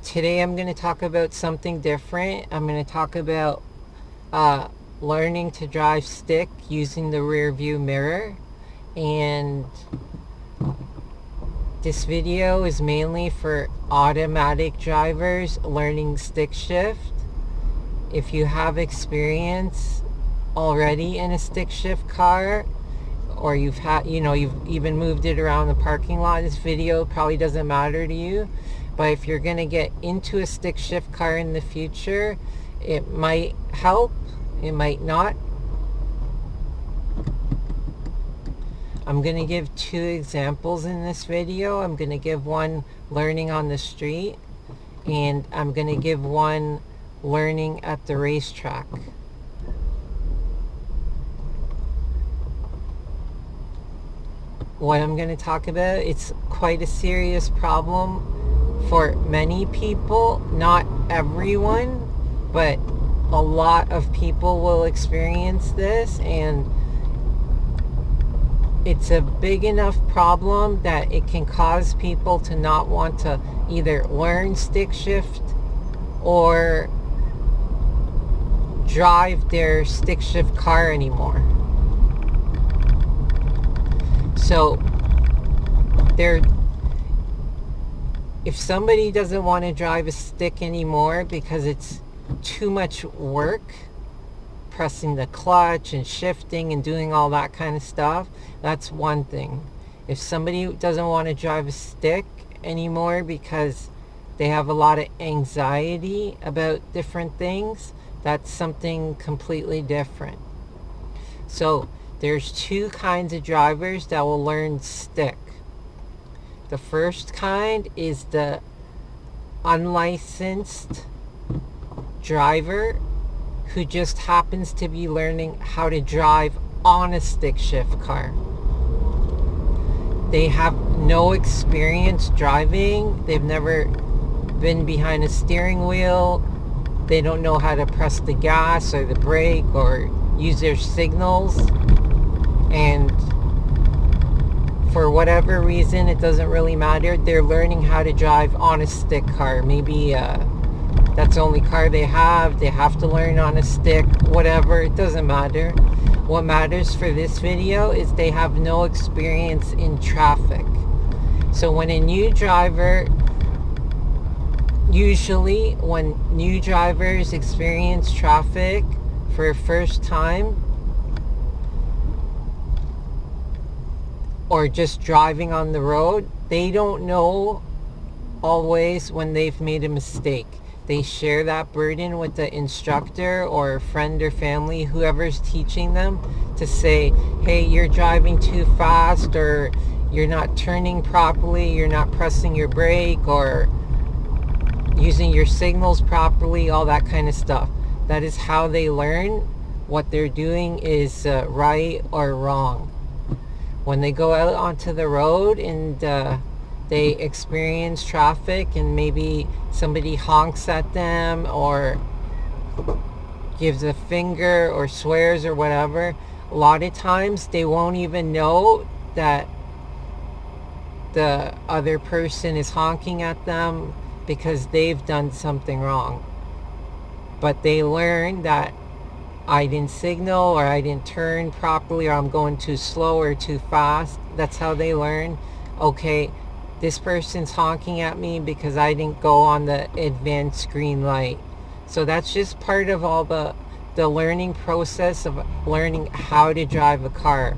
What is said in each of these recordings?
Today I'm going to talk about something different. I'm going to talk about learning to drive stick using the rear view mirror. And this video is mainly for automatic drivers learning stick shift. If you have experience already in a stick shift car, or you've even moved it around the parking lot, this video probably doesn't matter to you. But if you're going to get into a stick shift car in the future, it might help, it might not. I'm going to give two examples in this video. I'm going to give one learning on the street, and I'm going to give one learning at the racetrack. What I'm going to talk about, it's quite a serious problem for many people. Not everyone, but a lot of people will experience this, and it's a big enough problem that it can cause people to not want to either learn stick shift or drive their stick shift car anymore. So if somebody doesn't want to drive a stick anymore because it's too much work, pressing the clutch and shifting and doing all that kind of stuff, that's one thing. If somebody doesn't want to drive a stick anymore because they have a lot of anxiety about different things, that's something completely different. So there's two kinds of drivers that will learn stick. The first kind is the unlicensed driver who just happens to be learning how to drive on a stick shift car. They have no experience driving. They've never been behind a steering wheel. They don't know how to press the gas or the brake or use their signals. And for whatever reason, it doesn't really matter, they're learning how to drive on a stick car. Maybe that's the only car they have to learn on a stick, whatever, it doesn't matter. What matters for this video is they have no experience in traffic. So when a new driver, usually when new drivers experience traffic for the first time, or just driving on the road, they don't know always when they've made a mistake. They share that burden with the instructor or a friend or family, whoever's teaching them, to say, hey, you're driving too fast, or you're not turning properly, you're not pressing your brake, or using your signals properly, all that kind of stuff. That is how they learn what they're doing is right or wrong. When they go out onto the road and they experience traffic and maybe somebody honks at them or gives a finger or swears or whatever, a lot of times they won't even know that the other person is honking at them because they've done something wrong. But they learn that I didn't signal, or I didn't turn properly, or I'm going too slow or too fast. That's how they learn. Okay, this person's honking at me because I didn't go on the advanced green light. So that's just part of all the learning process of learning how to drive a car.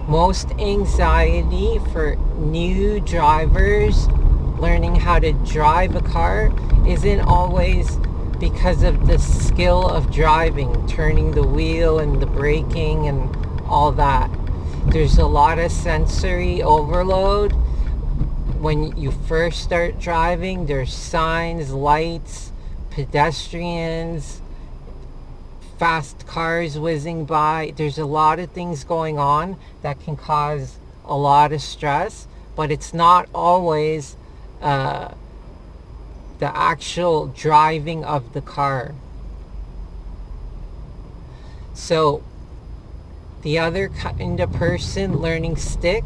Most anxiety for new drivers learning how to drive a car isn't always because of the skill of driving, turning the wheel and the braking and all that. There's a lot of sensory overload. When you first start driving, there's signs, lights, pedestrians, fast cars whizzing by. There's a lot of things going on that can cause a lot of stress, but it's not always the actual driving of the car. So the other kind of person learning stick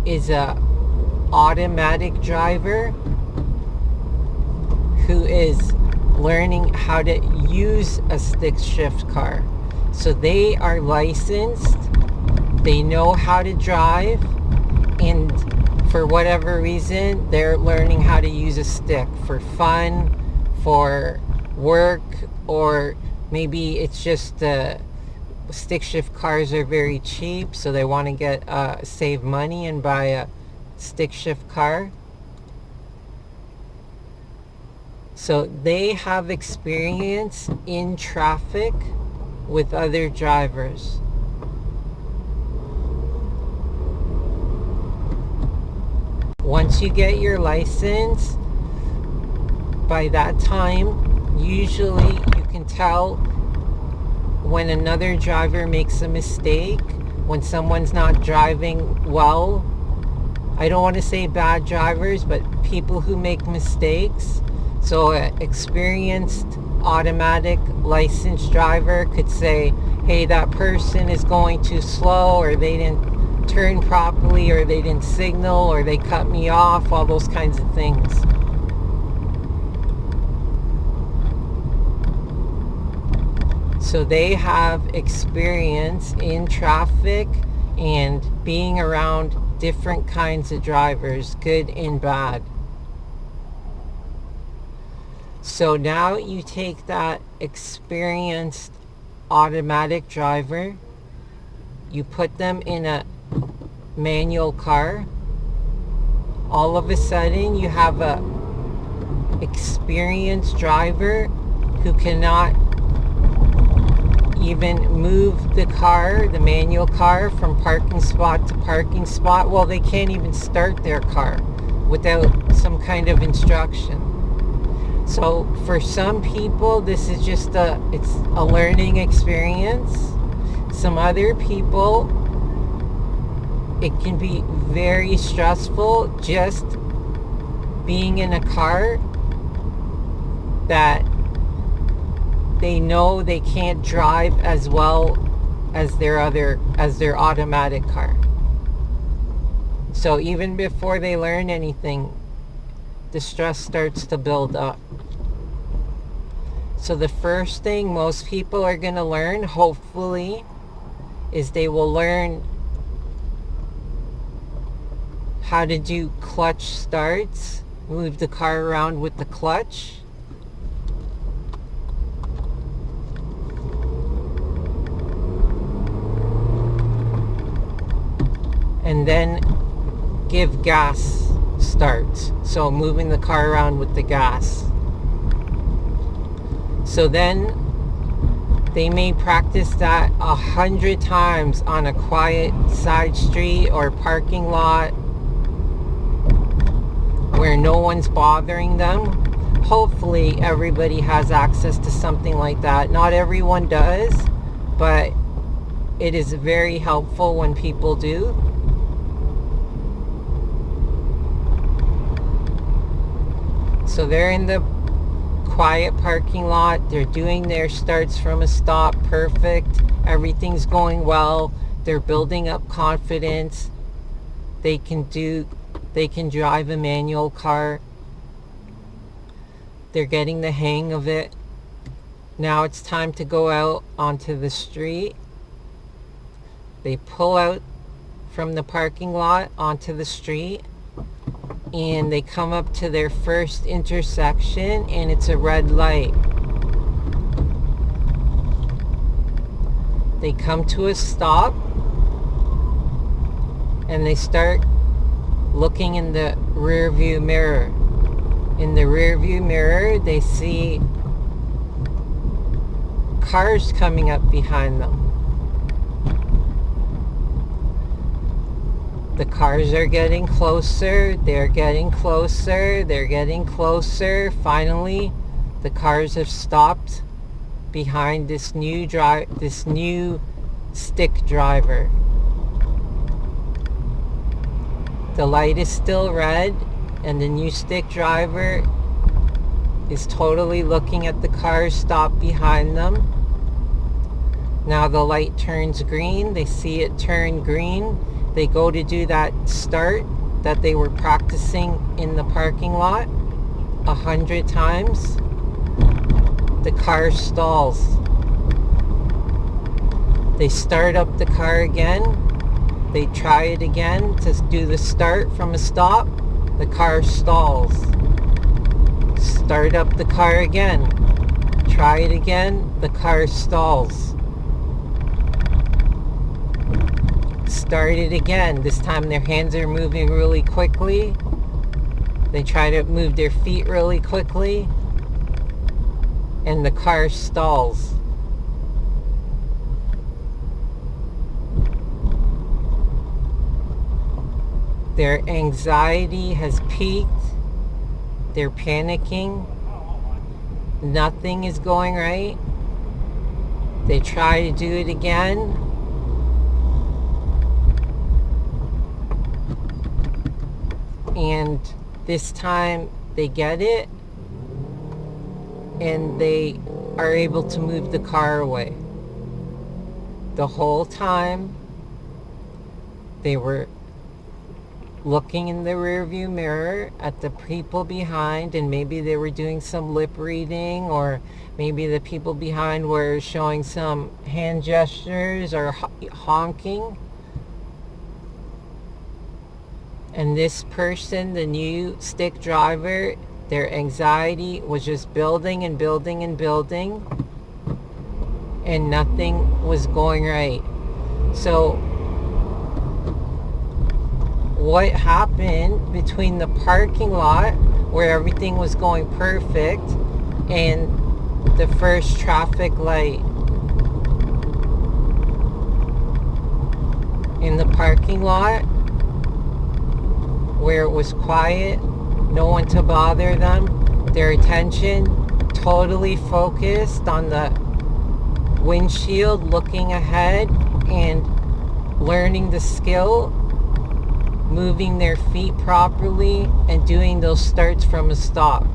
is a automatic driver who is learning how to use a stick shift car. So they are licensed, they know how to drive, and for whatever reason, they're learning how to use a stick for fun, for work, or maybe it's just stick shift cars are very cheap, so they want to get save money and buy a stick shift car. So they have experience in traffic with other drivers. Once you get your license, by that time, usually you can tell when another driver makes a mistake, when someone's not driving well. I don't want to say bad drivers, but people who make mistakes. So an experienced automatic licensed driver could say, hey, that person is going too slow, or they didn't turn properly, or they didn't signal, or they cut me off, all those kinds of things. So they have experience in traffic and being around different kinds of drivers, good and bad. So now you take that experienced automatic driver, you put them in a manual car. All of a sudden you have a experienced driver who cannot even move the car, the manual car, from parking spot to parking spot. Well, they can't even start their car without some kind of instruction. So for some people, this is just it's a learning experience. Some other people, it can be very stressful just being in a car that they know they can't drive as well as their automatic car. So even before they learn anything, the stress starts to build up. So the first thing most people are going to learn, hopefully, is they will learn how to do clutch starts, move the car around with the clutch. And then give gas starts. So moving the car around with the gas. So then they may practice that 100 times on a quiet side street or parking lot where no one's bothering them. Hopefully everybody has access to something like that. Not everyone does, but it is very helpful when people do. So they're in the quiet parking lot, they're doing their starts from a stop, perfect, everything's going well, they're building up confidence, they can drive a manual car, they're getting the hang of it. Now it's time to go out onto the street. They pull out from the parking lot onto the street, and they come up to their first intersection, and it's a red light. They come to a stop, and they start looking in the rear view mirror. In the rear view mirror, they see cars coming up behind them. The cars are getting closer, they're getting closer, they're getting closer. Finally, the cars have stopped behind this new stick driver. The light is still red, and the new stick driver is totally looking at the cars stopped behind them. Now the light turns green, they see it turn green. They go to do that start, that they were practicing in the parking lot 100 times, the car stalls. They start up the car again. They try it again to do the start from a stop. The car stalls. Start up the car again. Try it again. The car stalls. Start it again. This time their hands are moving really quickly. They try to move their feet really quickly. And the car stalls. Their anxiety has peaked. They're panicking. Nothing is going right. They try to do it again. And this time they get it. And they are able to move the car away. The whole time they were looking in the rearview mirror at the people behind, and maybe they were doing some lip reading, or maybe the people behind were showing some hand gestures or honking. And this person, the new stick driver, their anxiety was just building and building and building, and nothing was going right. So what happened between the parking lot where everything was going perfect and the first traffic light? In the parking lot where it was quiet, no one to bother them, their attention totally focused on the windshield, looking ahead and learning the skill, moving their feet properly, and doing those starts from a stop.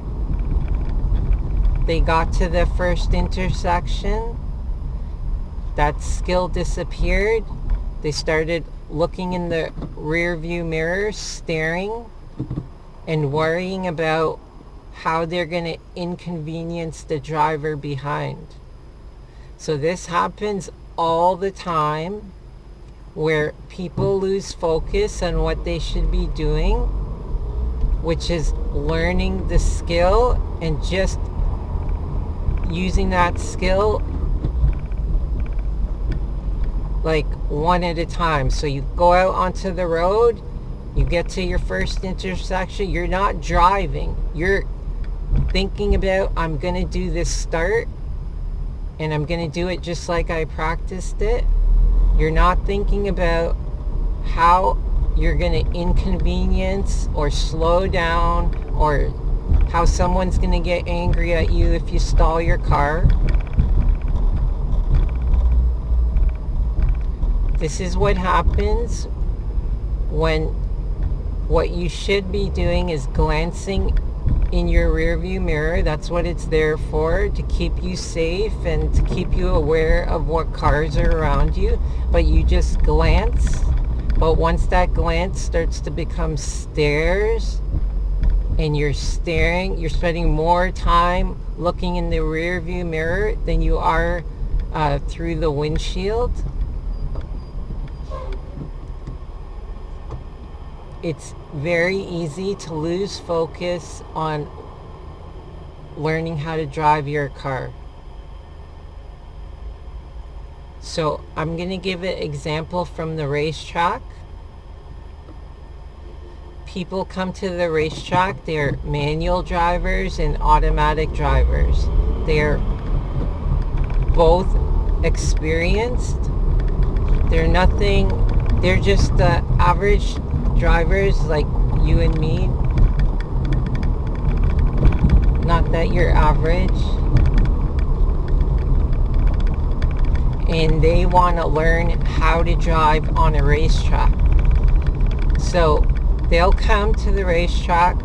They got to the first intersection. That skill disappeared. They started looking in the rear view mirror, staring and worrying about how they're going to inconvenience the driver behind. So this happens all the time, where people lose focus on what they should be doing, which is learning the skill and just using that skill like one at a time. So you go out onto the road, you get to your first intersection, you're not driving, you're thinking about, I'm going to do this start and I'm going to do it just like I practiced it. You're not thinking about how you're going to inconvenience or slow down, or how someone's going to get angry at you if you stall your car. This is what happens when what you should be doing is glancing in your rearview mirror. That's what it's there for, to keep you safe and to keep you aware of what cars are around you. But you just glance. But once that glance starts to become stares, and you're staring, you're spending more time looking in the rearview mirror than you are through the windshield. It's very easy to lose focus on learning how to drive your car. So I'm going to give an example from the racetrack. People come to the racetrack, they're manual drivers and automatic drivers. They're both experienced. They're just the average drivers like you and me. Not that you're average. And they want to learn how to drive on a racetrack. So they'll come to the racetrack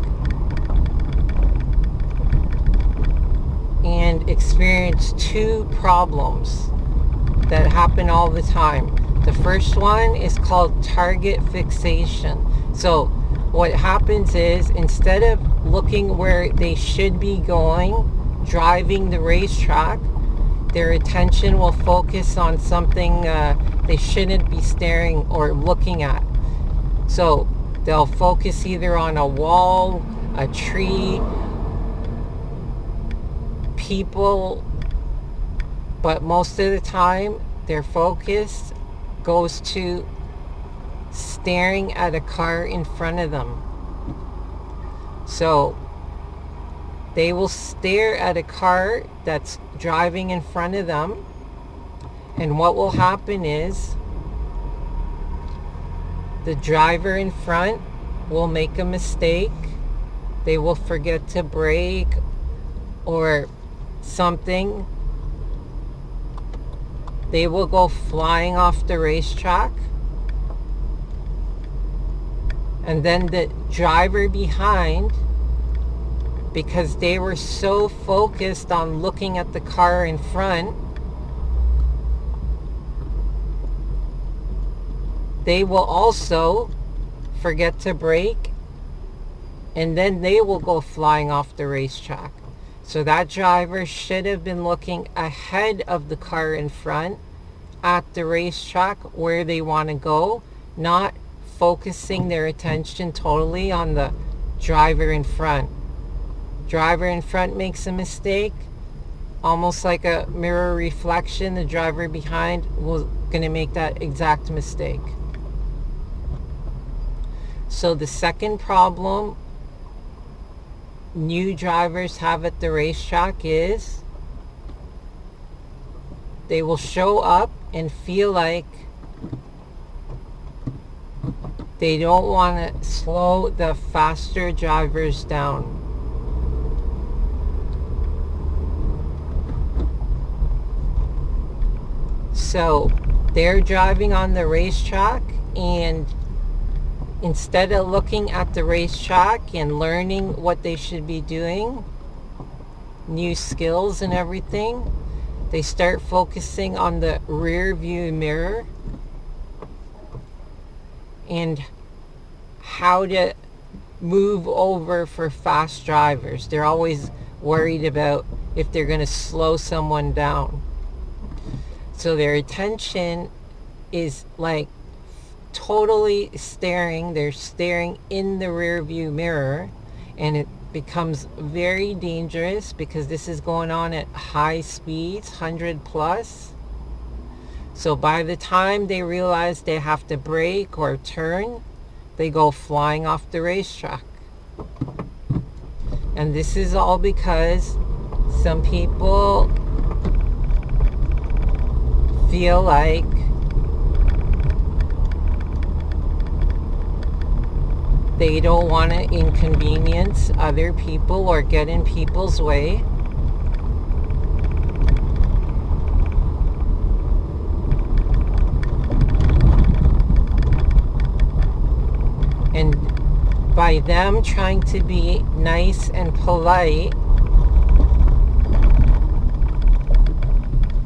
and experience two problems that happen all the time. The first one is called target fixation. So what happens is, instead of looking where they should be going, driving the racetrack, their attention will focus on something they shouldn't be staring or looking at. So they'll focus either on a wall, a tree, people, but most of the time their focus goes to staring at a car in front of them. So they will stare at a car that's driving in front of them, and what will happen is the driver in front will make a mistake. They will forget to brake or something. They will go flying off the racetrack. And then the driver behind, because they were so focused on looking at the car in front, they will also forget to brake, and then they will go flying off the racetrack. So that driver should have been looking ahead of the car in front at the racetrack where they want to go, not focusing their attention totally on the driver in front. Driver in front makes a mistake, almost like a mirror reflection, the driver behind will going to make that exact mistake. So the second problem new drivers have at the racetrack is they will show up and feel like they don't want to slow the faster drivers down. So they're driving on the racetrack, and instead of looking at the racetrack and learning what they should be doing, new skills and everything, they start focusing on the rear view mirror and how to move over for fast drivers. They're always worried about if they're going to slow someone down. So their attention is like totally staring. They're staring in the rear view mirror, and it becomes very dangerous because this is going on at high speeds, 100 plus. So by the time they realize they have to brake or turn, they go flying off the racetrack. And this is all because some people feel like they don't want to inconvenience other people or get in people's way. And by them trying to be nice and polite,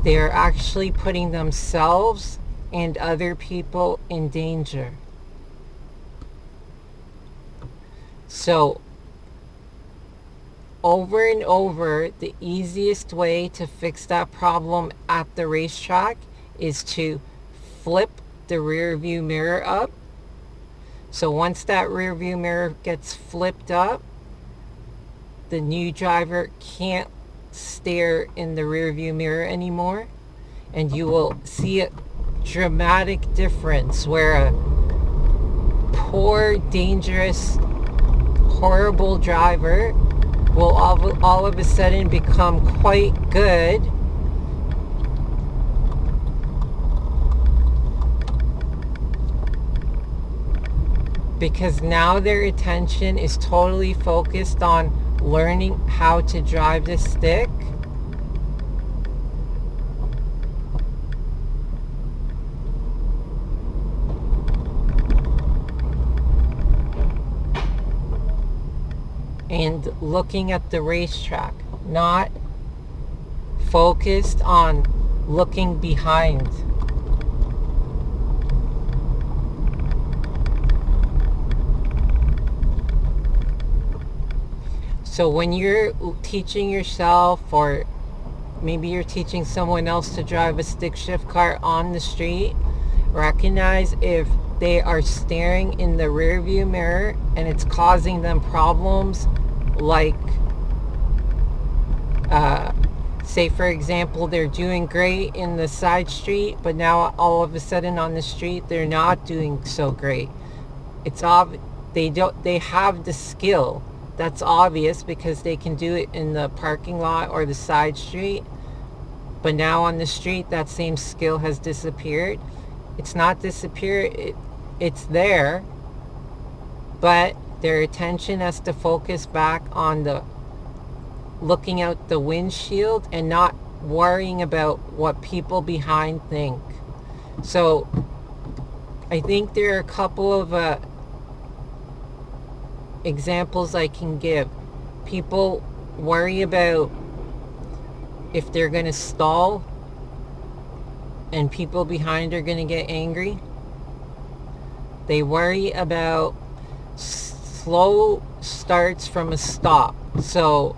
they're actually putting themselves and other people in danger. So, over and over, the easiest way to fix that problem at the racetrack is to flip the rear view mirror up. So once that rear view mirror gets flipped up, the new driver can't stare in the rear view mirror anymore, and you will see a dramatic difference where a poor, dangerous, horrible driver will all of a sudden become quite good, because now their attention is totally focused on learning how to drive the stick. And looking at the racetrack, not focused on looking behind. So when you're teaching yourself, or maybe you're teaching someone else to drive a stick shift car on the street, recognize if they are staring in the rear view mirror and it's causing them problems, like say for example they're doing great in the side street, but now all of a sudden on the street they're not doing so great. It's obvious they have the skill. That's obvious because they can do it in the parking lot or the side street, but now on the street that same skill has disappeared. It's not disappeared, it's there, but their attention has to focus back on the looking out the windshield and not worrying about what people behind think. So I think there are a couple of examples I can give. People worry about if they're going to stall and people behind are going to get angry. They worry about slow starts from a stop. So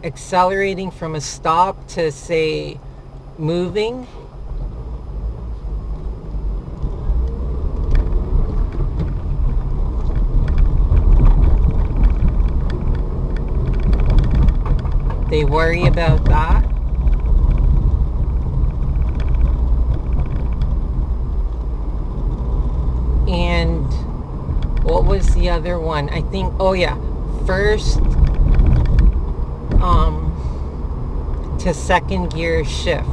accelerating from a stop to, say, moving. They worry about that. And what was the other one? I think, oh yeah, first to second gear shift.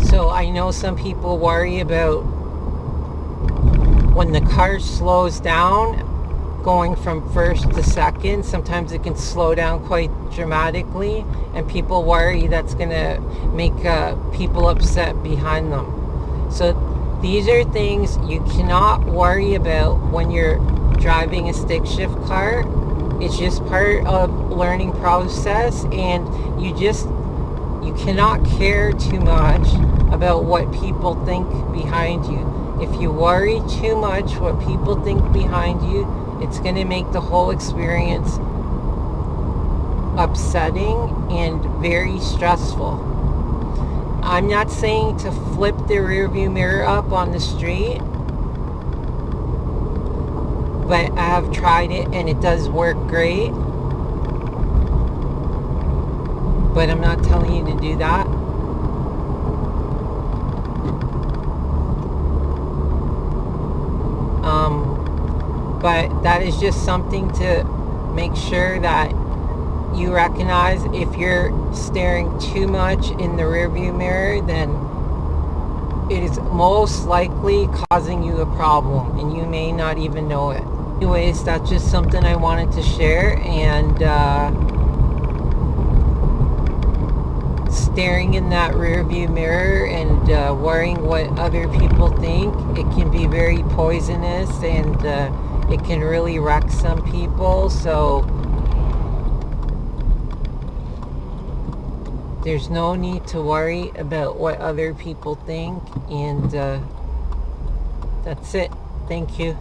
So I know some people worry about when the car slows down, going from first to second. Sometimes it can slow down quite dramatically, and people worry that's gonna make people upset behind them. So these are things you cannot worry about when you're driving a stick shift car. It's just part of learning process, and you cannot care too much about what people think behind you. If you worry too much what people think behind you, it's going to make the whole experience upsetting and very stressful. I'm not saying to flip the rear view mirror up on the street, but I have tried it and it does work great. But I'm not telling you to do that. But that is just something to make sure that you recognize. If you're staring too much in the rear view mirror, then it is most likely causing you a problem and you may not even know it. Anyways, that's just something I wanted to share. And staring in that rear view mirror and worrying what other people think, it can be very poisonous, and it can really wreck some people. So there's no need to worry about what other people think. And that's it. Thank you.